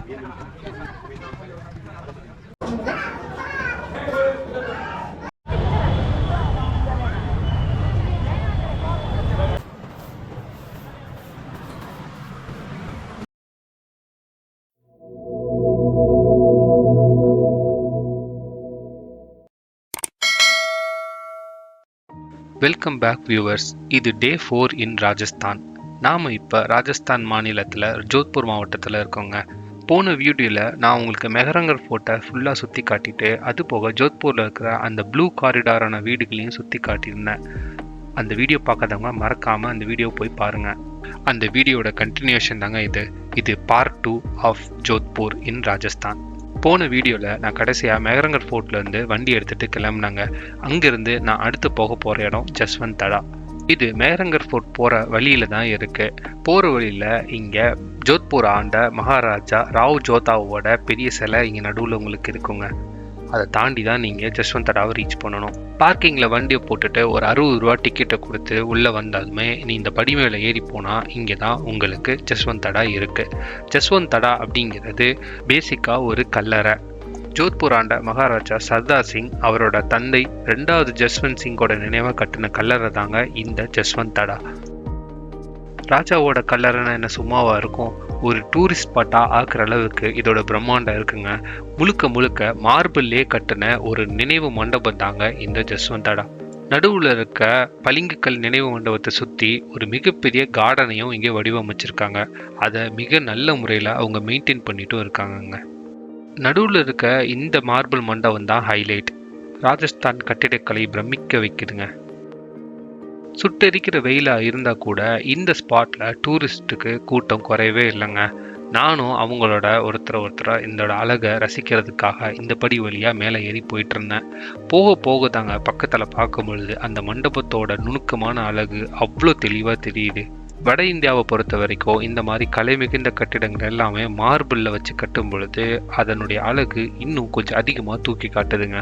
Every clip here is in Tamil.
Welcome back viewers. இது டே 4 இன் ராஜஸ்தான். நாம் இப்போ ராஜஸ்தான் மாநிலத்தில் ஜோத்பூர் மாவட்டத்தில் இருக்கோங்க. போன வீடியோவில் நான் உங்களுக்கு மெஹரங்கர் ஃபோர்ட்டை ஃபுல்லாக சுற்றி காட்டிட்டு அது போக ஜோத்பூரில் இருக்கிற அந்த ப்ளூ காரிடாரான வீடுகளையும் சுற்றி காட்டியிருந்தேன். அந்த வீடியோ பார்க்காதவங்க மறக்காமல் அந்த வீடியோ போய் பாருங்கள். அந்த வீடியோட கண்டினியூஷன் தாங்க இது பார்ட் 2 ஆஃப் ஜோத்பூர் இன் ராஜஸ்தான். போன வீடியோவில் நான் கடைசியாக மெஹரங்கர் ஃபோர்ட்லேருந்து வண்டி எடுத்துகிட்டு கிளம்புனாங்க. அங்கேருந்து நான் அடுத்து போக போகிற இடம் ஜஸ்வந்த் தடா. இது மெஹரங்கர் ஃபோர்ட் போகிற வழியில் தான் இருக்குது. போகிற வழியில் இங்கே ஜோத்பூர் ஆண்ட மகாராஜா ராவ் ஜோதாவோட பெரிய சிலை இங்கே நடுவில் உங்களுக்கு இருக்குங்க. அதை தாண்டி தான் நீங்கள் ஜஸ்வந்த் தடாவை ரீச் பண்ணணும். பார்க்கிங்கில் வண்டியை போட்டுட்டு ஒரு 60 ரூபா டிக்கெட்டை கொடுத்து உள்ளே வந்தாலுமே நீ இந்த படி மேலே ஏறி போனால் இங்கே தான் உங்களுக்கு ஜஸ்வந்த் தடா இருக்குது. ஜஸ்வந்த் தடா அப்படிங்கிறது பேசிக்காக ஒரு கல்லறை. ஜோத்பூர் ஆண்ட மகாராஜா சர்தார் சிங் அவரோட தந்தை 2வது ஜஸ்வந்த் சிங்கோட நினைவாக கட்டின கல்லறை தாங்க இந்த ஜஸ்வந்த் தடா. ராஜாவோட கல்லறைன்னா என்ன சும்மாவா இருக்கும்? ஒரு டூரிஸ்ட் ஸ்பாட்டாக ஆக்குற அளவுக்கு இதோட பிரம்மாண்டம் இருக்குங்க. முழுக்க முழுக்க மார்பிள்லே கட்டின ஒரு நினைவு மண்டபம் தாங்க இந்த ஜஸ்வந்த் தடா. நடுவில் இருக்க பளிங்குக்கல் நினைவு மண்டபத்தை சுற்றி ஒரு மிகப்பெரிய கார்டனையும் இங்கே வடிவமைச்சிருக்காங்க. அதை மிக நல்ல முறையில் அவங்க மெயின்டைன் பண்ணிட்டும் இருக்காங்கங்க. நடுவில் இருக்க இந்த மார்பிள் மண்டபம் தான் ஹைலைட். ராஜஸ்தான் கட்டிடக்கலை பிரமிக்க வைக்குதுங்க. சுட்டெரிக்கிற வெயிலாக இருந்தால் கூட இந்த ஸ்பாட்டில் டூரிஸ்ட்டுக்கு கூட்டம் குறையவே இல்லைங்க. நானும் அவங்களோட ஒருத்தரை இதோட அழகை ரசிக்கிறதுக்காக இந்த படி வழியாக மேலே ஏறி போயிட்டு இருந்தேன். போக போக தாங்க பக்கத்தில் பார்க்கும் பொழுது அந்த மண்டபத்தோட நுணுக்கமான அழகு அவ்வளோ தெளிவாக தெரியுது. வட இந்தியாவை பொறுத்த வரைக்கும் இந்த மாதிரி கலை மிகுந்த கட்டிடங்கள் எல்லாமே மார்பிளில் வச்சு கட்டும் பொழுது அதனுடைய அழகு இன்னும் கொஞ்சம் அதிகமாக தூக்கி காட்டுதுங்க.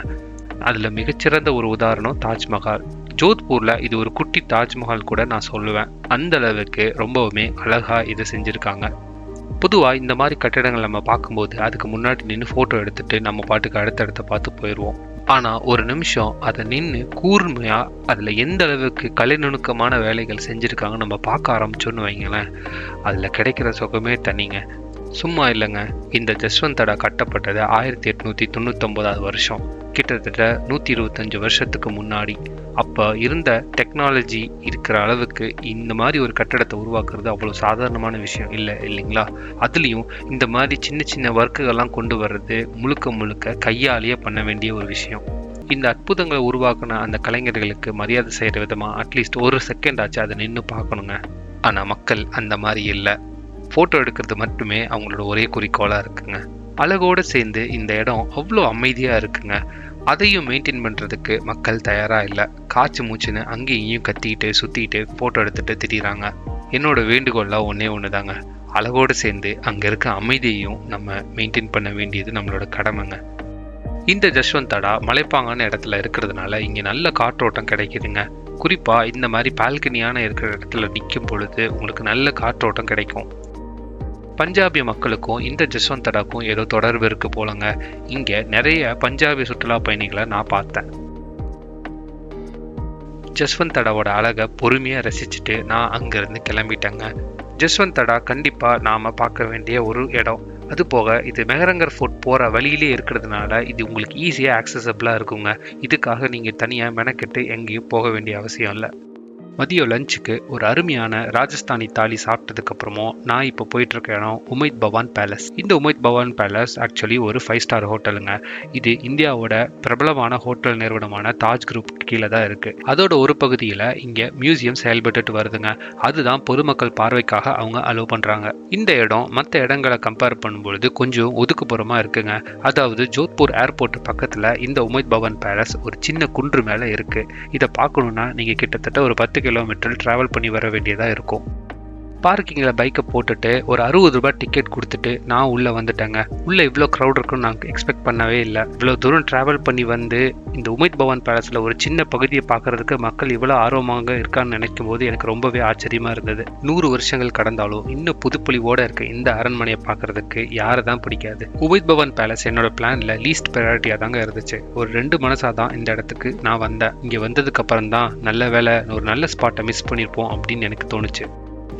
அதில் மிகச்சிறந்த ஒரு உதாரணம் தாஜ்மஹால். ஜோத்பூரில் இது ஒரு குட்டி தாஜ்மஹால் கூட நான் சொல்லுவேன். அந்த அளவுக்கு ரொம்பவுமே அழகாக இதை செஞ்சுருக்காங்க. பொதுவாக இந்த மாதிரி கட்டிடங்கள் நம்ம பார்க்கும்போது அதுக்கு முன்னாடி நின்று ஃபோட்டோ எடுத்துகிட்டு நம்ம பாட்டுக்கு அடுத்தடுத்த பார்த்து போயிடுவோம். ஆனால் ஒரு நிமிஷம் அதை நின்று கூர்மையாக அதில் எந்த அளவுக்கு கலை நுணுக்கமான வேலைகள் செஞ்சுருக்காங்க நம்ம பார்க்க ஆரம்பிச்சோன்னு வைங்களேன், அதில் கிடைக்கிற சுகமே தனிங்க. சும்மா இல்லைங்க. இந்த ஜஸ்வந்த் தடா கட்டப்பட்டது 1899 வருஷம், கிட்டத்தட்ட 125 வருஷத்துக்கு முன்னாடி. அப்போ இருந்த டெக்னாலஜி இருக்கிற அளவுக்கு இந்த மாதிரி ஒரு கட்டடத்தை உருவாக்குறது அவ்வளோ சாதாரணமான விஷயம் இல்லைங்களா? அதுலேயும் இந்த மாதிரி சின்ன சின்ன ஒர்க்குகள்லாம் கொண்டு வர்றது முழுக்க முழுக்க கையாலேயே பண்ண வேண்டிய ஒரு விஷயம். இந்த அற்புதங்களை உருவாக்கின அந்த கலைஞர்களுக்கு மரியாதை செய்கிற விதமாக அட்லீஸ்ட் ஒரு செகண்ட் ஆச்சு அதை நின்று பார்க்கணுங்க. ஆனால் மக்கள் அந்த மாதிரி இல்லை. ஃபோட்டோ எடுக்கிறது மட்டுமே அவங்களோட ஒரே குறிக்கோளாக இருக்குங்க. அழகோடு சேர்ந்து இந்த இடம் அவ்வளோ அமைதியாக இருக்குங்க. அதையும் மெயின்டைன் பண்ணுறதுக்கு மக்கள் தயாராக இல்லை. காய்ச்சி மூச்சுன்னு அங்கேயும் இங்கேயும் கத்திக்கிட்டு சுற்றிக்கிட்டு ஃபோட்டோ எடுத்துகிட்டு திரிகிறாங்க. என்னோட வேண்டுகோளாக ஒன்று தாங்க, அழகோடு சேர்ந்து அங்கே இருக்க அமைதியையும் நம்ம மெயின்டைன் பண்ண வேண்டியது நம்மளோட கடமைங்க. இந்த ஜஸ்வந்த் தடா மலைப்பாங்கான இடத்துல இருக்கிறதுனால இங்கே நல்ல காற்றோட்டம் கிடைக்குதுங்க. குறிப்பாக இந்த மாதிரி பால்கனியான இருக்கிற இடத்துல நிற்கும் பொழுது உங்களுக்கு நல்ல காற்றோட்டம் கிடைக்கும். பஞ்சாபிய மக்களுக்கும் இந்த ஜஸ்வந்த் தடாக்கும் ஏதோ தொடர்பு இருக்கு போலங்க. இங்கே நிறைய பஞ்சாபி சுற்றுலா பயணிகளை நான் பார்த்தேன். ஜஸ்வந்த் தடாவோட அழகை பொறுமையாக ரசிச்சுட்டு நான் அங்கேருந்து கிளம்பிட்டேங்க. ஜஸ்வந்த் தடா கண்டிப்பாக நாம் பார்க்க வேண்டிய ஒரு இடம். அது போக இது மெஹரங்கர் ஃபோர்ட் போகிற வழியிலே இருக்கிறதுனால இது உங்களுக்கு ஈஸியாக ஆக்சசபிளாக இருக்குங்க. இதுக்காக நீங்கள் தனியாக மெனக்கெட்டு எங்கேயும் போக வேண்டிய அவசியம் இல்லை. மதியம் லஞ்சுக்கு ஒரு அருமையான ராஜஸ்தானி தாலி சாப்பிட்டதுக்கப்புறமோ நான் இப்போ போயிட்டுருக்க இடம் உமைத் பவான் பேலஸ். இந்த உமைத் பவான் பேலஸ் ஆக்சுவலி ஒரு 5 ஸ்டார் ஹோட்டலுங்க. இது இந்தியாவோட பிரபலமான ஹோட்டல் நிறுவனமான தாஜ் குரூப் கீழே தான் இருக்குது. அதோட ஒரு பகுதியில் இங்கே மியூசியம் செயல்பட்டு வருதுங்க. அதுதான் பொதுமக்கள் பார்வைக்காக அவங்க அலோவ் பண்ணுறாங்க. இந்த இடம் மற்ற இடங்களை கம்பேர் பண்ணும்பொழுது கொஞ்சம் ஒதுக்குப்புறமாக இருக்குங்க. அதாவது ஜோத்பூர் ஏர்போர்ட் பக்கத்தில் இந்த உமைத் பவான் பேலஸ் ஒரு சின்ன குன்று மேலே இருக்குது. இதை பார்க்கணுன்னா நீங்கள் கிட்டத்தட்ட ஒரு 10 கிலோமீட்டர் டிராவல் பண்ணி வர வேண்டியதாக இருக்கும். பார்க்கிங்ல பைக்கை போட்டுட்டு ஒரு 60 ரூபாய் டிக்கெட் கொடுத்துட்டு நான் உள்ள வந்துட்டேங்க. உள்ள இவ்வளோ க்ரௌட் இருக்குன்னு நான் எக்ஸ்பெக்ட் பண்ணவே இல்லை. இவ்வளோ தூரம் டிராவல் பண்ணி வந்து இந்த உமைத் பவன் பேலஸ்ல ஒரு சின்ன பகுதியை பார்க்கறதுக்கு மக்கள் இவ்வளோ ஆர்வமாக இருக்கான்னு நினைக்கும் போது எனக்கு ரொம்பவே ஆச்சரியமா இருந்தது. 100 வருஷங்கள் கடந்தாலும் இன்னும் புதுப்பொலிவோட இருக்க இந்த அரண்மனையை பார்க்கறதுக்கு யாரை தான் பிடிக்காது. உமைத் பவன் பேலஸ் என்னோட பிளான்ல லீஸ்ட் ப்ரையாரிட்டியா தாங்க இருந்துச்சு. ஒரு 2 மனசாதான் இந்த இடத்துக்கு நான் வந்தேன். இங்க வந்ததுக்கு அப்புறம் தான் நல்ல வேலை ஒரு நல்ல ஸ்பாட்டை மிஸ் பண்ணிருப்போம் அப்படின்னு எனக்கு தோணுச்சு.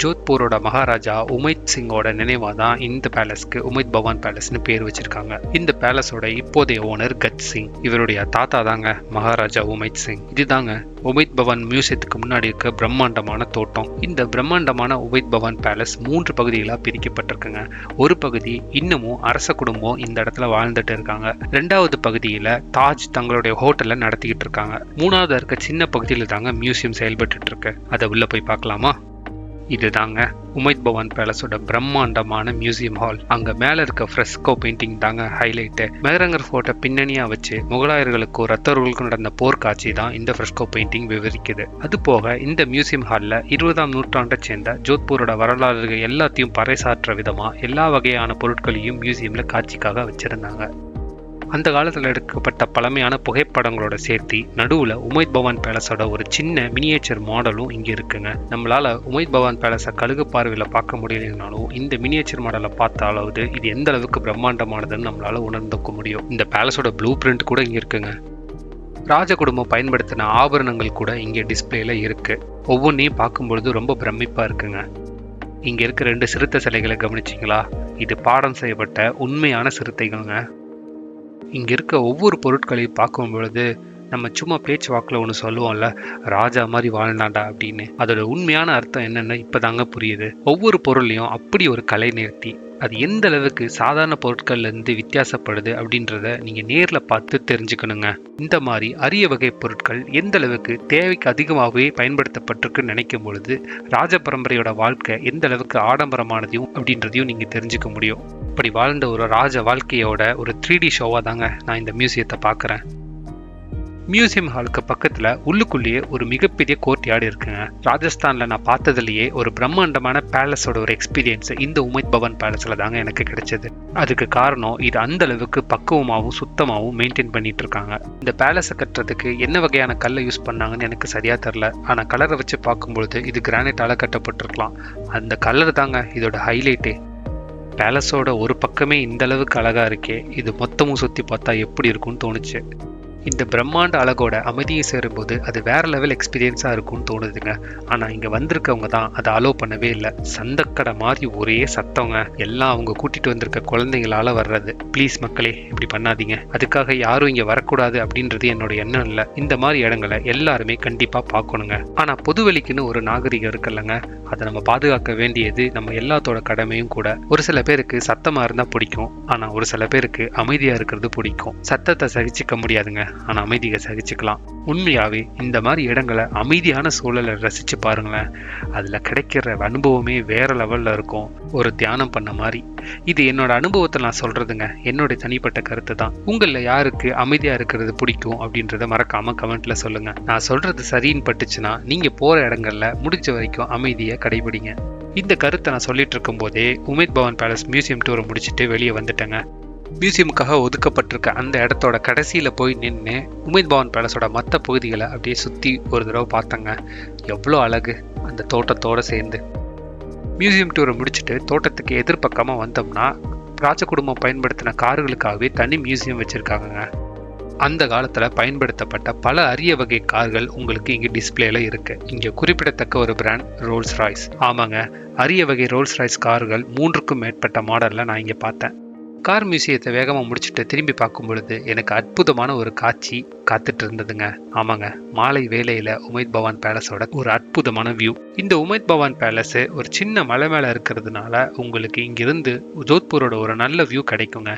ஜோத்பூரோட மகாராஜா உமைத் சிங்கோட நினைவா தான் இந்த பேலஸ்க்கு உமைத் பவான் பேலஸ்னு பேர் வச்சிருக்காங்க. இந்த பேலஸோட இப்போதைய ஓனர் கத் சிங். இவருடைய தாத்தா தாங்க மகாராஜா உமைத் சிங். இதுதாங்க உமைத் பவான் மியூசியத்துக்கு முன்னாடி இருக்க பிரம்மாண்டமான தோட்டம். இந்த பிரம்மாண்டமான உமைத் பவான் பேலஸ் 3 பகுதிகளாக பிரிக்கப்பட்டிருக்குங்க. ஒரு பகுதி இன்னமும் அரச குடும்பம் இந்த இடத்துல வாழ்ந்துட்டு இருக்காங்க. 2வது பகுதியில தாஜ் தங்களுடைய ஹோட்டலை நடத்திக்கிட்டு இருக்காங்க. 3வது இருக்க சின்ன பகுதியில தாங்க மியூசியம் செயல்பட்டு இருக்கு. அதை உள்ள போய் பார்க்கலாமா? இதுதாங்க உமைத் பவான் பேலஸோட பிரம்மாண்டமான மியூசியம் ஹால். அங்க மேல இருக்க ஃப்ரெஸ்கோ பெயிண்டிங் தாங்க ஹைலைட். மெஹரங்கர் ஃபோர்ட்டை பின்னணியா வச்சு முகலாயர்களுக்கும் ரத்தர்களுக்கும் நடந்த போர்க்காட்சி தான் இந்த ஃப்ரெஸ்கோ பெயிண்டிங் விவரிக்குது. அது போக இந்த மியூசியம் ஹால்ல 20ஆம் நூற்றாண்டை சேர்ந்த ஜோத்பூரோட வரலாறுகள் எல்லாத்தையும் பறைசாற்ற விதமா எல்லா வகையான பொருட்களையும் மியூசியம்ல காட்சிக்காக வச்சிருந்தாங்க. அந்த காலத்தில் எடுக்கப்பட்ட பழமையான புகைப்படங்களோட சேர்த்து நடுவில் உமைத் பவான் பேலஸோட ஒரு சின்ன மினியேச்சர் மாடலும் இங்கே இருக்குங்க. நம்மளால உமைத் பவான் பேலஸை கழுகு பார்வையில் பார்க்க முடியலைனாலும் இந்த மினியேச்சர் மாடலை பார்த்தாலாவது இது எந்த அளவுக்கு பிரம்மாண்டமானதுன்னு நம்மளால உணர்ந்துக்க முடியும். இந்த பேலஸோட ப்ளூ பிரிண்ட் கூட இங்கே இருக்குங்க. ராஜ குடும்பம் பயன்படுத்தின ஆபரணங்கள் கூட இங்கே டிஸ்பிளேல இருக்கு. ஒவ்வொன்றையும் பார்க்கும்பொழுது ரொம்ப பிரமிப்பா இருக்குங்க. இங்க இருக்க 2 சிறுத்தை சிலைகளை கவனிச்சிங்களா? இது பாடம் செய்யப்பட்ட உண்மையான சிறுத்தைகள்ங்க. இங்க இருக்க ஒவ்வொரு பொருட்களையும் பார்க்கும் பொழுது நம்ம சும்மா பேச்சு வாக்கில் ஒன்று சொல்லுவோம்ல, ராஜா மாதிரி வாழ்ந்தாண்டா அப்படின்னு. அதோட உண்மையான அர்த்தம் என்னன்னு இப்பதாங்க புரியுது. ஒவ்வொரு பொருளையும் அப்படி ஒரு கலை நிறுத்தி அது எந்த அளவுக்கு சாதாரண பொருட்கள்ல இருந்து வித்தியாசப்படுது அப்படின்றத நீங்க நேர்ல பார்த்து தெரிஞ்சுக்கணுங்க. இந்த மாதிரி அரிய வகை பொருட்கள் எந்த அளவுக்கு தேவைக்கு அதிகமாகவே பயன்படுத்தப்பட்டிருக்குன்னு நினைக்கும் பொழுது ராஜ பரம்பரையோட வாழ்க்கை எந்த அளவுக்கு ஆடம்பரமானதையும் அப்படின்றதையும் நீங்க தெரிஞ்சுக்க முடியும். இப்படி வாழ்ந்த ஒரு ராஜ வாழ்க்கையோட ஒரு 3D ஷோவா தாங்க நான் இந்த மியூசியத்தை பார்க்குறேன். மியூசியம் ஹாலுக்கு பக்கத்துல உள்ளுக்குள்ளேயே ஒரு மிகப்பெரிய கோர்ட்யார்டு இருக்குங்க. ராஜஸ்தான்ல நான் பார்த்ததுலயே ஒரு பிரம்மாண்டமான பேலஸோட ஒரு எக்ஸ்பீரியன்ஸ் இந்த உமைத் பவன் பேலஸ்ல தாங்க எனக்கு கிடைச்சது. அதுக்கு காரணம் இது அந்த அளவுக்கு பக்குவமாகவும் சுத்தமாகவும் மெயின்டைன் பண்ணிட்டு இருக்காங்க. இந்த பேலஸை கட்டுறதுக்கு என்ன வகையான கல்லை யூஸ் பண்ணாங்கன்னு எனக்கு சரியா தெரியல. ஆனா கலரை வச்சு பார்க்கும்பொழுது இது கிரானைட்டால கட்டப்பட்டிருக்கலாம். அந்த கலர் தாங்க இதோட ஹைலைட்டே. பேலஸோட ஒரு பக்கமே இந்த அளவுக்கு அழகா இருக்கே, இது மொத்தமும் சுத்தி பார்த்தா எப்படி இருக்கும்னு தோணுச்சு. இந்த பிரம்மாண்ட அழகோட அமைதியை சேரும்போது அது வேற லெவல் எக்ஸ்பீரியன்ஸா இருக்கும்னு தோணுதுங்க. ஆனா இங்க வந்திருக்கவங்க தான் அதை அலோவ் பண்ணவே இல்லை. சந்தக்கடை மாதிரி ஒரே சத்தவங்க. எல்லாம் அவங்க கூட்டிட்டு வந்திருக்க குழந்தைங்களால வர்றது. ப்ளீஸ் மக்களே இப்படி பண்ணாதீங்க. அதுக்காக யாரும் இங்க வரக்கூடாது அப்படின்றது என்னோட எண்ணம் இல்லை. இந்த மாதிரி இடங்களை எல்லாருமே கண்டிப்பா பார்க்கணுங்க. ஆனா பொதுவெளிக்குன்னு ஒரு நாகரிகம் இருக்குல்லங்க, அதை நம்ம பாதுகாக்க வேண்டியது நம்ம எல்லாத்தோட கடமையும் கூட. ஒரு சில பேருக்கு சத்தமா இருந்தா பிடிக்கும், ஆனா ஒரு சில பேருக்கு அமைதியா இருக்கிறது பிடிக்கும். சத்தத்தை சகிச்சுக்க முடியாதுங்க, ஆனா அமைதியை சகிச்சுக்கலாம். உண்மையாவே இந்த மாதிரி இடங்களை அமைதியான சூழலை ரசிச்சு பாருங்களேன். அதுல கிடைக்கிற அனுபவமே வேற லெவல்ல இருக்கும். ஒரு தியானம் பண்ண மாதிரி. இது என்னோட அனுபவத்தை நான் சொல்றதுங்க, என்னோட தனிப்பட்ட கருத்து தான். உங்கள யாருக்கு அமைதியா இருக்கிறது பிடிக்கும் அப்படின்றத மறக்காம கமெண்ட்ல சொல்லுங்க. நான் சொல்றது சரின்னு பட்டுச்சுன்னா நீங்க போற இடங்கள்ல முடிஞ்ச வரைக்கும் அமைதியை கடைபிடிங்க. இந்த கருத்தை நான் சொல்லிட்டு இருக்கும் போதே உமைத் பவன் பேலஸ் மியூசியம் டூரை முடிச்சுட்டு வெளியே வந்துட்டேங்க. மியூசியமுக்காக ஒதுக்கப்பட்டிருக்க அந்த இடத்தோட கடைசியில போய் நின்று உமைத் பவன் பேலஸோட மற்ற பகுதிகளை அப்படியே சுத்தி ஒரு தடவை பார்த்தங்க. எவ்வளோ அழகு அந்த தோட்டத்தோட சேர்ந்து. மியூசியம் டூரை முடிச்சுட்டு தோட்டத்துக்கு எதிர்பக்கமா வந்தோம்னா ராஜ குடும்பம் பயன்படுத்தின கார்களுக்காகவே தனி மியூசியம் வச்சிருக்காங்க. அந்த காலத்துல பயன்படுத்தப்பட்ட பல அரிய வகை கார்கள் உங்களுக்கு இங்க டிஸ்பிளேல இருக்கு. இங்க குறிப்பிடத்தக்க ஒரு பிராண்ட் ரோல்ஸ் ராய்ஸ். ஆமாங்க, அரிய வகை ரோல்ஸ் ராய்ஸ் கார்கள் 3க்கும் மேற்பட்ட மாடல்ல நான் இங்க பார்த்தேன். கார் மியூசியத்தை வேகமாக முடிச்சுட்டு திரும்பி பார்க்கும் பொழுது எனக்கு அற்புதமான ஒரு காட்சி காத்துட்டு இருந்ததுங்க. ஆமாங்க, மாலை வேளையில உமைத் பவான் பேலஸோட ஒரு அற்புதமான வியூ. இந்த உமைத் பவான் பேலஸ் ஒரு சின்ன மலை மேல இருக்கிறதுனால உங்களுக்கு இங்கிருந்து ஜோத்பூரோட ஒரு நல்ல வியூ கிடைக்குங்க.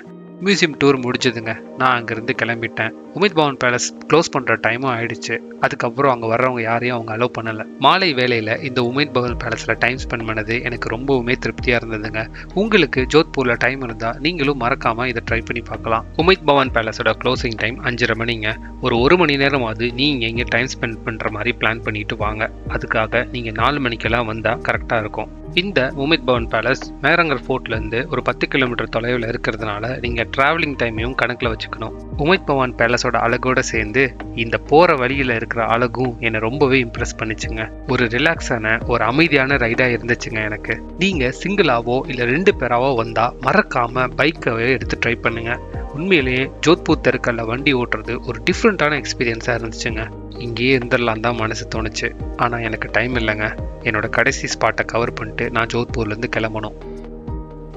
மியூசியம் டூர் முடிஞ்சதுங்க. நான் அங்கிருந்து கிளம்பிட்டேன். உமைத் பவன் பேலஸ் க்ளோஸ் பண்ற டைமும் ஆயிடுச்சு. அதுக்கப்புறம் அங்க வர்றவங்க யாரையும் அவங்க அலோவ் பண்ணல. மாலை வேளையில இந்த உமைத் பவன் பேலஸ்ல டைம் ஸ்பெண்ட் பண்ணது எனக்கு ரொம்பவுமே திருப்தியா இருந்ததுங்க. உங்களுக்கு ஜோத்பூர்ல டைம் இருந்தா நீங்களும் மறக்காம இதை ட்ரை பண்ணி பார்க்கலாம். Umaid Pawan பேலஸோட closing time 5:30 மணிங்க. ஒரு 1 மணி நேரமாவது நீங்க இங்க டைம் ஸ்பெண்ட் பண்ற மாதிரி பிளான் பண்ணிட்டு வாங்க. அதுக்காக நீங்க 4 மணிக்கெல்லாம் வந்தா கரெக்டா இருக்கும். இந்த உமித் பவன் பேலஸ் மேரங்கர் ஃபோர்ட்லேருந்து ஒரு 10 கிலோமீட்டர் தொலைவில் இருக்கிறதுனால நீங்கள் ட்ராவலிங் டைமையும் கணக்கில் வச்சுக்கணும். உமித் பவன் பேலஸோட அழகோட சேர்ந்து இந்த போகிற வழியில் இருக்கிற அழகும் என்னை ரொம்பவே இம்ப்ரெஸ் பண்ணிச்சுங்க. ஒரு ரிலாக்ஸான ஒரு அமைதியான ரைடாக இருந்துச்சுங்க எனக்கு. நீங்கள் சிங்கிளாவோ இல்லை 2 பேராவோ வந்தால் மறக்காமல் பைக்கவே எடுத்து ட்ரை பண்ணுங்க. உண்மையிலேயே ஜோத்பூர் தெருக்கல்ல வண்டி ஓட்டுறது ஒரு டிஃப்ரெண்ட்டான எக்ஸ்பீரியன்ஸாக இருந்துச்சுங்க. இங்கேயே இருந்துடலாம் தான் மனசு தோணுச்சு. ஆனால் எனக்கு டைம் இல்லைங்க. என்னோட கடைசி ஸ்பாட்டை கவர் பண்ணிட்டு நான் ஜோத்பூர்லேருந்து கிளம்பணும்.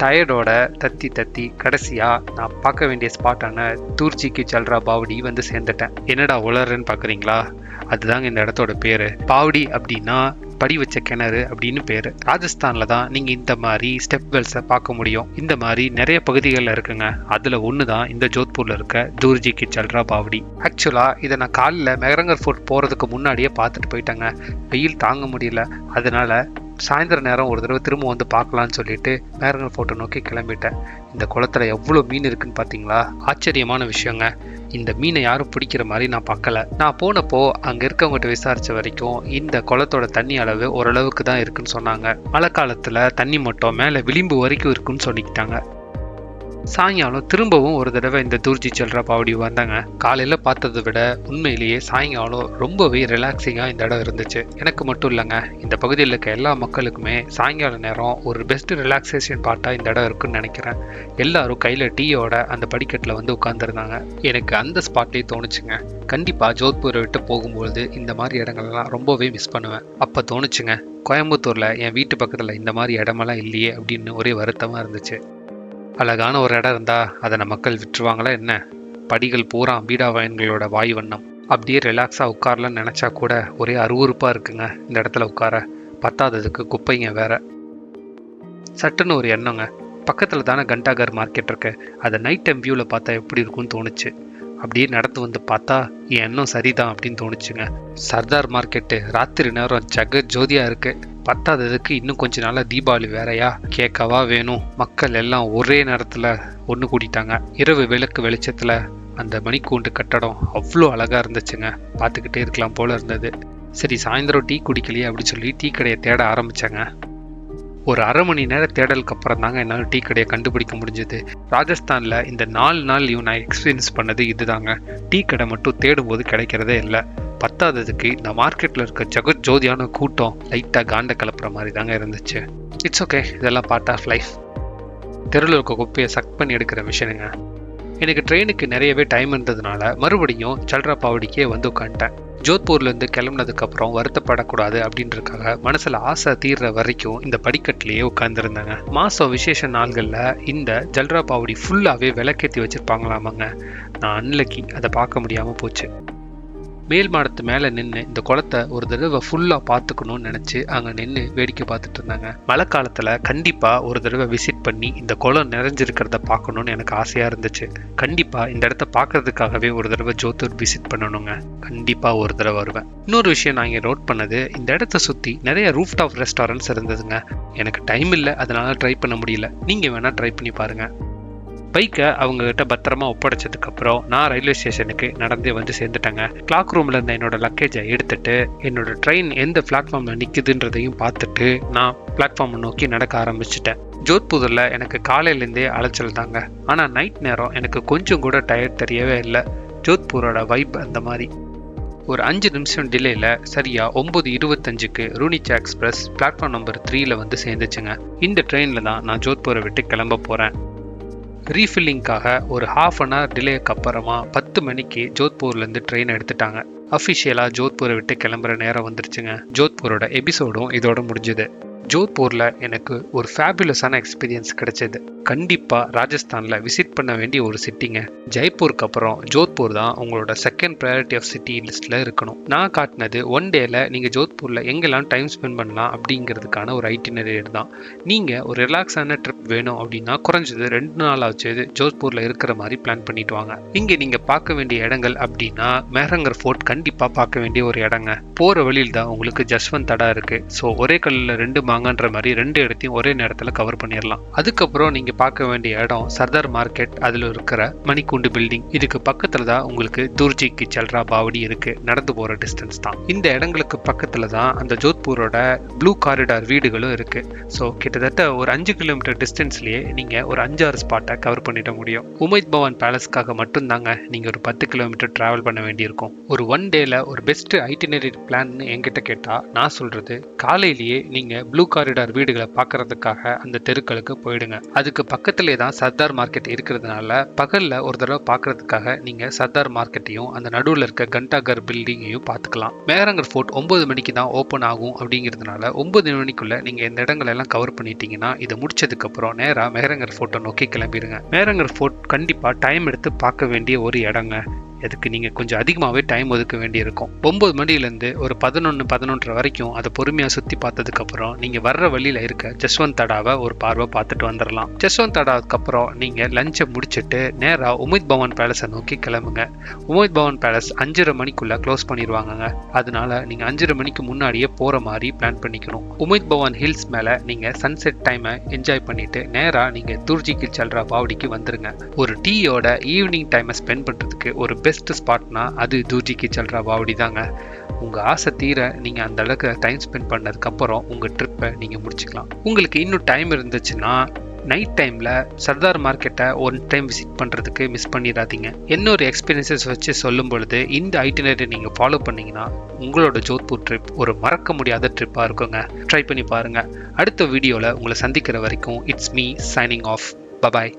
டயர்டோட தத்தி கடைசியாக நான் பார்க்க வேண்டிய ஸ்பாட்டான தூர்ஜிக்கு சல்ரா பாவடி வந்து சேர்ந்துட்டேன். என்னடா உளறன்னு பார்க்குறீங்களா? அதுதாங்க இந்த இடத்தோட பேர். பாவடி அப்படின்னா படி வச்ச கிணறு அப்படின்னு பேரு. ராஜஸ்தான்ல தான் நீங்க இந்த மாதிரி ஸ்டெப் வெல்ஸை பார்க்க முடியும். இந்த மாதிரி நிறைய பகுதிகளில் இருக்குங்க. அதுல ஒண்ணுதான் இந்த ஜோத்பூர்ல இருக்க தூர்ஜி கி சல்ரா பாவடி. ஆக்சுவலா இதை நான் காலையில் மெஹரங்கர் ஃபோர்ட் போறதுக்கு முன்னாடியே பார்த்துட்டு போயிட்டேங்க. வெயில் தாங்க முடியல. அதனால சாயந்தர நேரம் ஒரு தடவை திரும்ப வந்து பார்க்கலான்னு சொல்லிட்டு மெஹரங்கர் ஃபோர்ட்டை நோக்கி கிளம்பிட்டேன். இந்த குளத்துல எவ்வளோ மீன் இருக்குன்னு பார்த்தீங்களா? ஆச்சரியமான விஷயங்க. இந்த மீனை யாரும் பிடிக்கிற மாதிரி நான் பார்க்கல. நான் போனப்போ அங்கே இருக்கவங்ககிட்ட விசாரிச்ச வரைக்கும் இந்த குளத்தோட தண்ணி அளவு ஓரளவுக்கு தான் இருக்குன்னு சொன்னாங்க. மழை காலத்தில் தண்ணி மட்டும் மேலே விளிம்பு வரைக்கும் இருக்குன்னு சொல்லிக்கிட்டாங்க. சாயங்காலம் திரும்பவும் ஒரு தடவை இந்த தூர்ஜி சல்ரா பாவடி வந்தாங்க. காலையில் பார்த்ததை விட உண்மையிலேயே சாயங்காலம் ரொம்பவே ரிலாக்ஸிங்காக இந்த இடம் இருந்துச்சு. எனக்கு மட்டும் இல்லைங்க, இந்த பகுதியில் இருக்க எல்லா மக்களுக்குமே சாயங்கால நேரம் ஒரு பெஸ்ட் ரிலாக்ஸேஷன் பார்ட்டாக இந்த இடம் இருக்குன்னு நினைக்கிறேன். எல்லாரும் கையில் டீயோட அந்த படிக்கட்டில் வந்து உட்காந்துருந்தாங்க. எனக்கு அந்த ஸ்பாட்லேயே தோணுச்சுங்க, கண்டிப்பாக ஜோத்பூரை விட்டு போகும்பொழுது இந்த மாதிரி இடங்கள்லாம் ரொம்பவே மிஸ் பண்ணுவேன். அப்போ தோணுச்சுங்க, கோயம்புத்தூரில் என் வீட்டு பக்கத்தில் இந்த மாதிரி இடமெல்லாம் இல்லையே அப்படின்னு ஒரே வருத்தமாக இருந்துச்சு. அழகான ஒரு இடம் இருந்தா அதை நம்ம மக்கள் விட்டுருவாங்களா என்ன? படிகள் பூரா பீடா வயன்களோட வாய் வண்ணம். அப்படியே ரிலாக்ஸாக உட்காரலான்னு நினச்சா கூட ஒரே அருவருப்பாக இருக்குங்க இந்த இடத்துல உட்கார. பத்தாததுக்கு குப்பைங்க வேற. சட்டுன்னு ஒரு எண்ணங்க, பக்கத்தில் தானே கண்டாகர் மார்க்கெட் இருக்கு, அதை நைட் டைம் வியூவில் பார்த்தா எப்படி இருக்கும்னு தோணுச்சு. அப்படியே நடந்து வந்து பார்த்தா என் எண்ணம் சரிதான் அப்படின்னு தோணுச்சுங்க. சர்தார் மார்க்கெட்டு ராத்திரி நேரம் ஜக ஜோதியா இருக்கு. பத்தாததுக்கு இன்னும் கொஞ்ச நாளா தீபாவளி வேறையா, கேட்கவா வேணும். மக்கள் எல்லாம் ஒரே நேரத்துல ஒன்று கூட்டிட்டாங்க. இரவு விளக்கு வெளிச்சத்துல அந்த மணிக்கூண்டு கட்டடம் அவ்வளோ அழகா இருந்துச்சுங்க. பார்த்துக்கிட்டே இருக்கலாம் போல இருந்தது. சரி, சாயந்தரம் டீ குடிக்கலையே அப்படின்னு சொல்லி டீ கடையை தேட ஆரம்பிச்சாங்க. ஒரு அரை மணி நேரம் தேடலுக்கு அப்புறம் தாங்க என்னால் டீ கடையை கண்டுபிடிக்க முடிஞ்சது. ராஜஸ்தானில் இந்த 4 நாள் நான் எக்ஸ்பீரியன்ஸ் பண்ணது இதுதாங்க. டீ கடை மட்டும் தேடும்போது கிடைக்கிறதே இல்லை. பத்தாததுக்கு இந்த மார்க்கெட்டில் இருக்க ஜகத் ஜோதியான கூட்டம் லைட்டாக காண்ட கலப்புற மாதிரி தாங்க இருந்துச்சு. இட்ஸ் ஓகே, இதெல்லாம் பார்ட் ஆஃப் லைஃப். தெருவில் இருக்க குப்பையை சக் பண்ணி எடுக்கிற மிஷினுங்க. எனக்கு ட்ரெயினுக்கு நிறையவே டைம் இருந்ததுனால மறுபடியும் சல்ரா பாவடிக்கே வந்து உட்காந்துட்டேன். ஜோத்பூர்லேருந்து கிளம்புனதுக்கு அப்புறம் வருத்தப்படக்கூடாது அப்படின்றதுக்காக மனசில் ஆசை தீர்ற வரைக்கும் இந்த படிக்கட்டிலேயே உட்காந்துருந்தாங்க. மாதம் விசேஷ நாள்களில் இந்த ஜல்ரா பாவடி ஃபுல்லாகவே விளக்கேற்றி வச்சுருப்பாங்களாமாங்க. நான் அன்லக்கி அதை பார்க்க முடியாமல் போச்சு. மேல் மாடத்து மேலே நின்று இந்த குளத்தை ஒரு தடவை ஃபுல்லாக பார்த்துக்கணும்னு நினச்சி அங்கே நின்று வேடிக்கை பார்த்துட்டு இருந்தாங்க. மழை காலத்தில் கண்டிப்பாக ஒரு தடவை விசிட் பண்ணி இந்த குளம் நிறைஞ்சிருக்கிறத பார்க்கணுன்னு எனக்கு ஆசையாக இருந்துச்சு. கண்டிப்பாக இந்த இடத்த பார்க்கறதுக்காகவே ஒரு தடவை ஜோத்பூர் விசிட் பண்ணணுங்க. கண்டிப்பாக ஒரு தடவை வருவேன். இன்னொரு விஷயம் நான் இங்கே நோட் பண்ணது, இந்த இடத்த சுற்றி நிறைய ரூஃப் டாப் ரெஸ்டாரண்ட்ஸ் இருந்ததுங்க. எனக்கு டைம் இல்லை, அதனால ட்ரை பண்ண முடியல. நீங்கள் வேணால் ட்ரை பண்ணி பாருங்கள். பைக்கை அவங்ககிட்ட பத்திரமா ஒப்படைச்சதுக்கு அப்புறம் நான் ரயில்வே ஸ்டேஷனுக்கு நடந்தே வந்து சேர்ந்துட்டேங்க. கிளாக் ரூம்ல இருந்த என்னோட லக்கேஜை எடுத்துட்டு என்னோட ட்ரெயின் எந்த பிளாட்ஃபார்ம்ல நிற்குதுன்றதையும் பார்த்துட்டு நான் பிளாட்ஃபார்ம் நோக்கி நடக்க ஆரம்பிச்சிட்டேன். ஜோத்பூரில் எனக்கு காலையிலேருந்தே அலைச்சல் தாங்க. ஆனால் நைட் நேரம் எனக்கு கொஞ்சம் கூட டயர்ட் தெரியவே இல்லை. ஜோத்பூரோட வைப் அந்த மாதிரி. ஒரு 5 நிமிஷம் டிலேயில் சரியா 9:25க்கு ரூனிச்சா எக்ஸ்பிரஸ் பிளாட்ஃபார்ம் நம்பர் 3ல வந்து சேர்ந்துச்சுங்க. இந்த ட்ரெயினில் தான் நான் ஜோத்பூரை விட்டு கிளம்ப போகிறேன். ரீஃபில்லிங்காக ஒரு ஹாஃப் அன் ஹவர் டிலேக்கு அப்புறமா 10 மணிக்கு ஜோத்பூர்லேருந்து ட்ரெயின் எடுத்துட்டாங்க. அஃபிஷியலாக ஜோத்பூரை விட்டு கிளம்புற நேரம் வந்துருச்சுங்க. ஜோத்பூரோட எபிசோடும் இதோட முடிஞ்சுது. ஜோத்பூரில் எனக்கு ஒரு ஃபேபுலஸான எக்ஸ்பீரியன்ஸ் கிடைச்சது. கண்டிப்பாக ராஜஸ்தானில் விசிட் பண்ண வேண்டிய ஒரு சிட்டிங்க. ஜெய்ப்பூருக்கு அப்புறம் ஜோத்பூர் தான் உங்களோட செகண்ட் ப்ரையாரிட்டி ஆஃப் சிட்டி லிஸ்ட்டில் இருக்கணும். நான் காட்டினது 1 டேயில் நீங்கள் ஜோத்பூரில் எங்கெல்லாம் டைம் ஸ்பெண்ட் பண்ணலாம் அப்படிங்கிறதுக்கான ஒரு ஐட்டினரியர் தான். நீங்கள் ஒரு ரிலாக்ஸான ட்ரிப் வேணும் அப்படின்னா குறைஞ்சது 2 நாள் ஆச்சு ஜோத்பூரில் இருக்கிற மாதிரி பிளான் பண்ணிட்டு வாங்க. இங்கே நீங்கள் பார்க்க வேண்டிய இடங்கள் அப்படின்னா மெஹரங்கர் ஃபோர்ட் கண்டிப்பாக பார்க்க வேண்டிய ஒரு இடங்க. போகிற வழியில் தான் உங்களுக்கு ஜஸ்வந்த் தடா இருக்குது. ஸோ ஒரே கல்லில் 2 மாங்காய் வாங்கன்ற மாதிரி 2 இடத்தையும் ஒரே நேரத்தில் கவர் பண்ணிடலாம். அதுக்கப்புறம் நீங்க பார்க்க வேண்டிய இடம் சர்தார் மார்க்கெட், அதுல இருக்கிற மணிக்கூண்டு பில்டிங். இதுக்கு பக்கத்துல தான் உங்களுக்கு துர்ஜி கி சல்ரா பாவடி இருக்கு. நடந்து போற டிஸ்டன்ஸ் தான். இந்த இடங்களுக்கு பக்கத்துல தான் அந்த ஜோத்பூரோட ப்ளூ காரிடார் வீடுகளும் இருக்கு. ஸோ கிட்டத்தட்ட ஒரு 5 கிலோமீட்டர் டிஸ்டன்ஸ்லயே நீங்க ஒரு 5-6 ஸ்பாட்டை கவர் பண்ணிட முடியும். உமைத் பவன் பேலஸ்க்காக மட்டும்தாங்க நீங்க ஒரு 10 கிலோமீட்டர் டிராவல் பண்ண வேண்டியிருக்கும். ஒரு 1 டேல ஒரு பெஸ்ட் ஐட்டினரி பிளான் என்கிட்ட கேட்டா நான் சொல்றது, காலையிலேயே நீங்க ப்ளூ காரிடார் வீடுகளை பார்க்கறதுக்காக அந்த தெருக்களுக்கு போயிடுங்க. அதுக்கு பக்கத்திலே தான் சர்தார் மார்க்கெட் இருக்கிறதுனால பகல்ல ஒரு தடவை பார்க்கறதுக்காக நீங்க சர்தார் மார்க்கெட்டையும் அந்த நடுவில் இருக்க கண்டாகர் பில்டிங்கையும் பார்த்துக்கலாம். மேஹரங்கர் ஃபோர்ட் 9 மணிக்கு தான் ஓப்பன் ஆகும் அப்படிங்கிறதுனால 9 மணிக்குள்ள நீங்க இந்த இடங்கள் எல்லாம் கவர் பண்ணிட்டீங்கன்னா இதை முடிச்சதுக்கு அப்புறம் நேரா மேஹரங்கர் ஃபோர்ட்டை நோக்கி கிளம்பிடுங்க. மேஹரங்கர் ஃபோர்ட் கண்டிப்பா டைம் எடுத்து பார்க்க வேண்டிய ஒரு இடங்க. அதுக்கு நீங்க கொஞ்சம் அதிகமாகவே டைம் ஒதுக்க வேண்டியிருக்கும். 9 மணிலேருந்து ஒரு 11 வரைக்கும் அதை பொறுமையா சுத்தி பார்த்ததுக்கு அப்புறம் நீங்க வர்ற வழியில இருக்க ஜஸ்வந்த் தடாவை ஒரு பார்வை பார்த்துட்டு வந்துடலாம். ஜஸ்வந்த் தடாவுக்கு அப்புறம் நீங்க லஞ்சை முடிச்சுட்டு நேரா உமைத் பவன் பேலஸை நோக்கி கிளம்புங்க. உமைத் பவன் பேலஸ் 5:30 மணிக்குள்ள க்ளோஸ் பண்ணிடுவாங்க. அதனால நீங்க 5:30 மணிக்கு முன்னாடியே போற மாதிரி பிளான் பண்ணிக்கணும். உமைத் பவன் ஹில்ஸ் மேல நீங்க சன்செட் டைமை என்ஜாய் பண்ணிட்டு நேரா நீங்க துர்ஜி கி சல்ரா பாவடிக்கு வந்துருங்க. ஒரு டீயோட ஈவினிங் டைமை ஸ்பெண்ட் பண்றதுக்கு ஒரு பெஸ்ட் ஸ்பாட்னா அது துர்ஜி கி சல்ரா பாவடி தாங்க. உங்க ஆசை தீர நீங்க அந்த அளவுக்கு டைம் ஸ்பெண்ட் பண்ணதுக்கு அப்புறம் உங்க ட்ரிப்பை நீங்க முடிச்சுக்கலாம். உங்களுக்கு இன்னும் டைம் இருந்துச்சுன்னா நைட் டைம்ல சர்தார் மார்க்கெட்டை ஒன் டைம் விசிட் பண்றதுக்கு மிஸ் பண்ணிடாதீங்க. இன்னொரு எக்ஸ்பீரியன்சஸ் வச்சு சொல்லும் பொழுது இந்த ஐட்டினரி நீங்க ஃபாலோ பண்ணீங்கன்னா உங்களோட ஜோத்பூர் ட்ரிப் ஒரு மறக்க முடியாத ட்ரிப்பா இருக்குங்க. ட்ரை பண்ணி பாருங்க. அடுத்த வீடியோல உங்களை சந்திக்கிற வரைக்கும் it's me signing off. Bye bye.